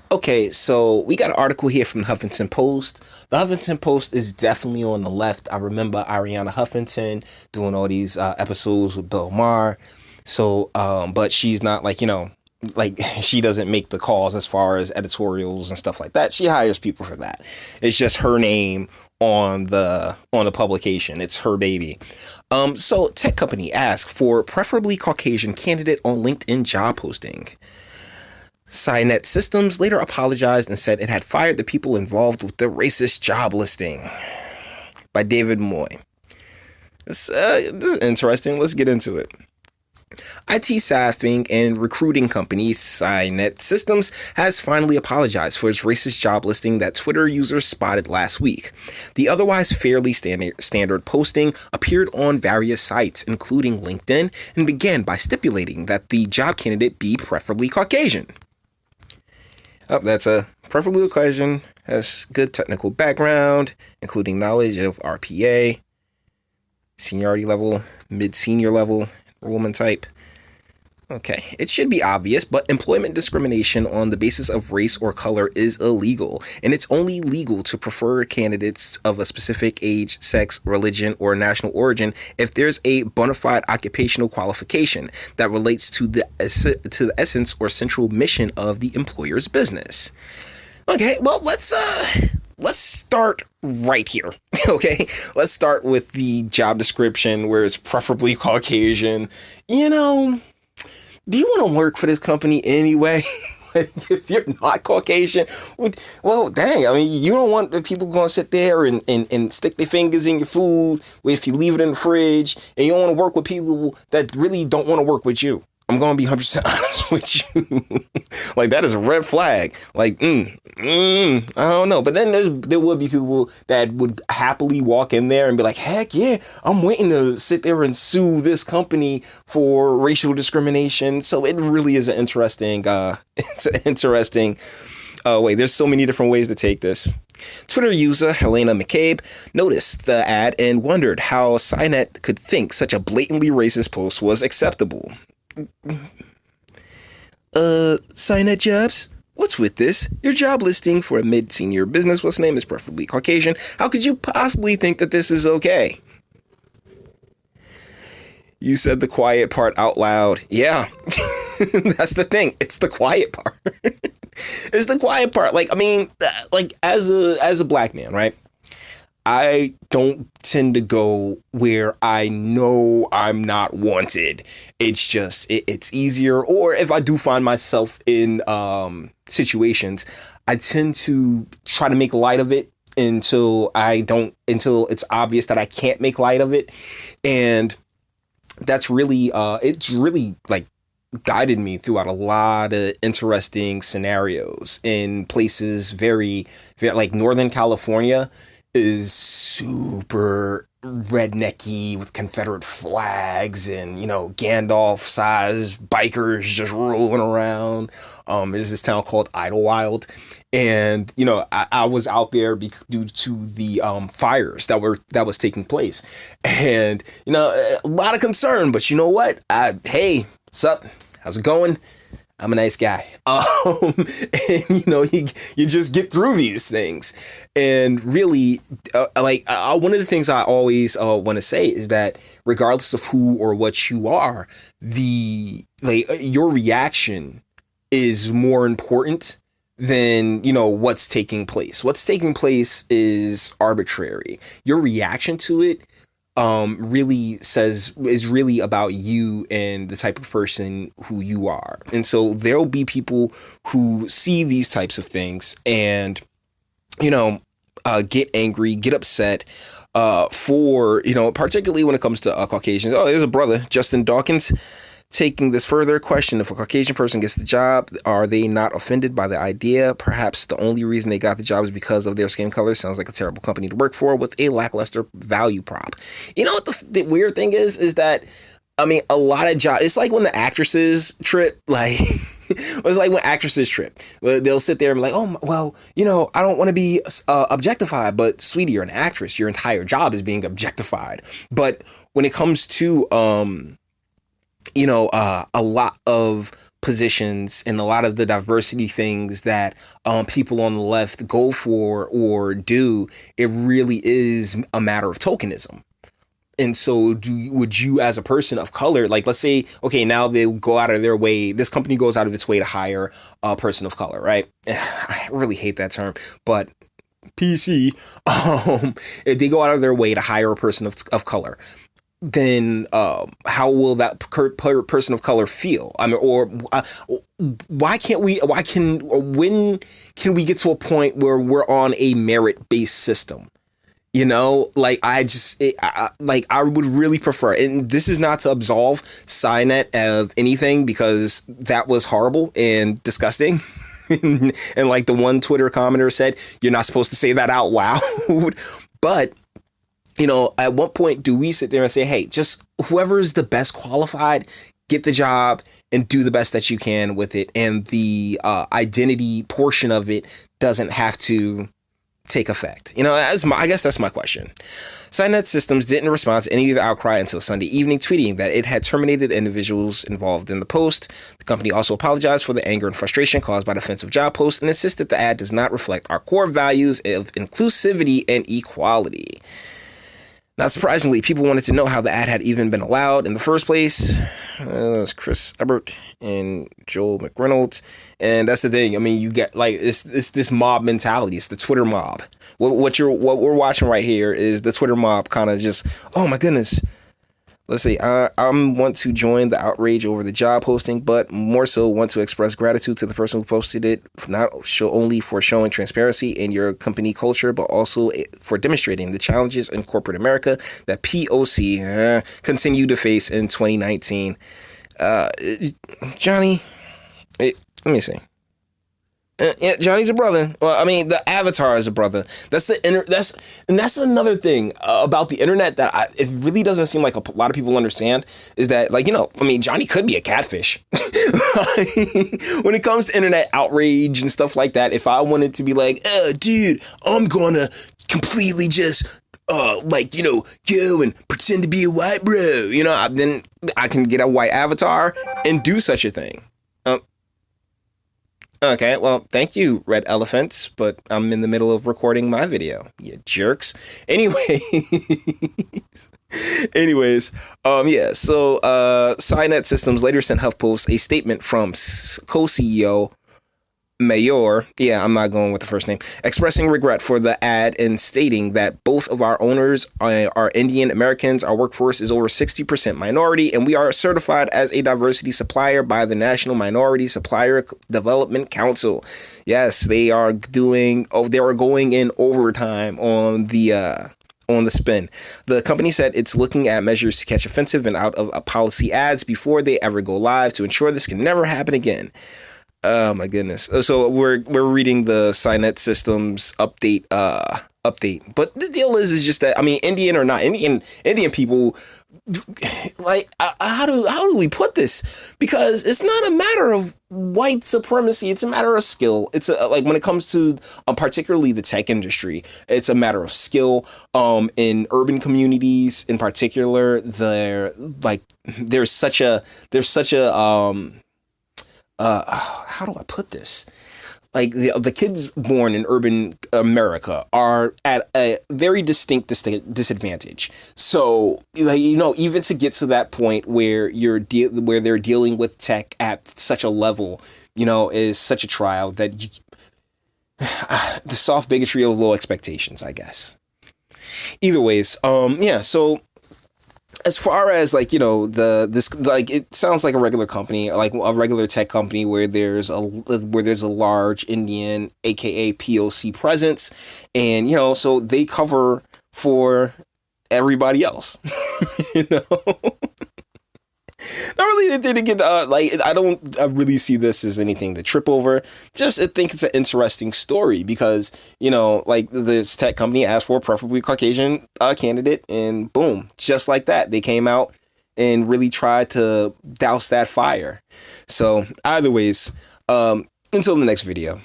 Okay, so we got an article here from the Huffington Post. The Huffington Post is definitely on the left. I remember Ariana Huffington doing all these episodes with Bill Maher. So, but she's not like she doesn't make the calls as far as editorials and stuff like that. She hires people for that. It's just her name on the publication. It's her baby. So tech company asked for preferably Caucasian candidate on LinkedIn job posting. Cynet Systems later apologized and said it had fired the people involved with the racist job listing. By David Moy. This is interesting. Let's get into it. IT staffing and recruiting company Cynet Systems has finally apologized for its racist job listing that Twitter users spotted last week. The otherwise fairly standard posting appeared on various sites, including LinkedIn, and began by stipulating that the job candidate be preferably Caucasian. That's a preferably Caucasian, has good technical background, including knowledge of RPA, seniority level, mid-senior level, woman type. Okay, it should be obvious, but employment discrimination on the basis of race or color is illegal, and it's only legal to prefer candidates of a specific age, sex, religion, or national origin if there's a bona fide occupational qualification that relates to the essence or central mission of the employer's business. Okay, well, let's start right here. Okay, let's start with the job description where it's preferably Caucasian. Do you want to work for this company anyway? If you're not Caucasian, well, dang, I mean, you don't want the people going to sit there and stick their fingers in your food if you leave it in the fridge, and you don't want to work with people that really don't want to work with you. I'm going to be 100% honest with you. Like, that is a red flag. Like, I don't know. But then there would be people that would happily walk in there and be like, heck yeah, I'm waiting to sit there and sue this company for racial discrimination. So it really is an interesting, way. There's so many different ways to take this. Twitter user Helena McCabe noticed the ad and wondered how Cynet could think such a blatantly racist post was acceptable. Cynet jobs? What's with this? Your job listing for a mid-senior business whose name is preferably Caucasian. How could you possibly think that this is okay? You said the quiet part out loud. Yeah, that's the thing. It's the quiet part. It's the quiet part. Like, I mean, like as a black man, right? I don't tend to go where I know I'm not wanted. It's just, it's easier. Or if I do find myself in situations, I tend to try to make light of it until it's obvious that I can't make light of it. And that's really, it's really like guided me throughout a lot of interesting scenarios in places very, very like Northern California is super rednecky with Confederate flags and, Gandalf-sized bikers just rolling around. There's this town called Idlewild. And, I was out there due to the fires that was taking place. And, a lot of concern. But you know what? Hey, what's up? How's it going? I'm a nice guy. And you just get through these things. And really, one of the things I always want to say is that regardless of who or what you are, your reaction is more important than, what's taking place. What's taking place is arbitrary. Your reaction to it is really about you and the type of person who you are. And so there'll be people who see these types of things and, get angry, get upset, for, particularly when it comes to Caucasians. Oh, there's a brother, Justin Dawkins, taking this further. Question: if a Caucasian person gets the job, are they not offended by the idea? Perhaps the only reason they got the job is because of their skin color. Sounds like a terrible company to work for with a lackluster value prop. You know what the weird thing is that, I mean, a lot of jobs, it's like when the actresses trip, it's like when actresses trip. They'll sit there and be like, oh, well, I don't want to be objectified. But sweetie, you're an actress. Your entire job is being objectified. But when it comes to, a lot of positions and a lot of the diversity things that people on the left go for or do, it really is a matter of tokenism. And so would you as a person of color, like let's say, okay, now they go out of their way, this company goes out of its way to hire a person of color, right? I really hate that term, but PC, if they go out of their way to hire a person of color, then how will that person of color feel? I mean, or when can we get to a point where we're on a merit-based system? You know, like I would really prefer, and this is not to absolve Cynet of anything because that was horrible and disgusting. And like the one Twitter commenter said, you're not supposed to say that out loud. But, you know, at what point do we sit there and say, hey, just whoever's the best qualified, get the job and do the best that you can with it. And the identity portion of it doesn't have to take effect. You know, I guess that's my question. Cynet Systems didn't respond to any of the outcry until Sunday evening, tweeting that it had terminated individuals involved in the post. The company also apologized for the anger and frustration caused by the offensive job post and insisted the ad does not reflect our core values of inclusivity and equality. Not surprisingly, people wanted to know how the ad had even been allowed in the first place. It's Chris Ebert and Joel McReynolds. And that's the thing. I mean, you get like it's this mob mentality. It's the Twitter mob. What we're watching right here is the Twitter mob kind of just, oh my goodness. Let's see, I want to join the outrage over the job posting, but more so want to express gratitude to the person who posted it, not only for showing transparency in your company culture, but also for demonstrating the challenges in corporate America that POC continue to face in 2019. Johnny, let me see. Yeah, Johnny's a brother. Well, I mean, the avatar is a brother. That's another thing about the internet that it really doesn't seem like a lot of people understand is that, like, you know, I mean, Johnny could be a catfish. When it comes to internet outrage and stuff like that, if I wanted to be like, dude, I'm gonna completely just like, you know, go and pretend to be a white bro, you know, then I can get a white avatar and do such a thing. Okay, well, thank you, Red Elephants, but I'm in the middle of recording my video, you jerks. Anyways, yeah, so Cynet Systems later sent HuffPost a statement from co-CEO Mayor, yeah, I'm not going with the first name, expressing regret for the ad and stating that both of our owners are Indian Americans, our workforce is over 60% minority, and we are certified as a diversity supplier by the National Minority Supplier Development Council. Yes, they are going in overtime on the spin. The company said it's looking at measures to catch offensive and out of policy ads before they ever go live to ensure this can never happen again. Oh my goodness. So we're reading the Cynet Systems update, but the deal is just that, I mean, Indian or not Indian people, like, how do we put this? Because it's not a matter of white supremacy. It's a matter of skill. It's like when it comes to particularly the tech industry, it's a matter of skill. In urban communities in particular, there's such a how do I put this? Like the kids born in urban America are at a very distinct disadvantage. So, like, you know, even to get to that point where where they're dealing with tech at such a level, you know, is such a trial that the soft bigotry of low expectations, I guess. Either ways, yeah. So, as far as, like, you know, it sounds like a regular company, like a regular tech company where there's a large Indian, aka POC presence, and, you know, so they cover for everybody else. You know, not really anything to get I don't really see this as anything to trip over. Just I think it's an interesting story because, you know, like, this tech company asked for a preferably Caucasian candidate, and boom, just like that, they came out and really tried to douse that fire. So either ways, until the next video.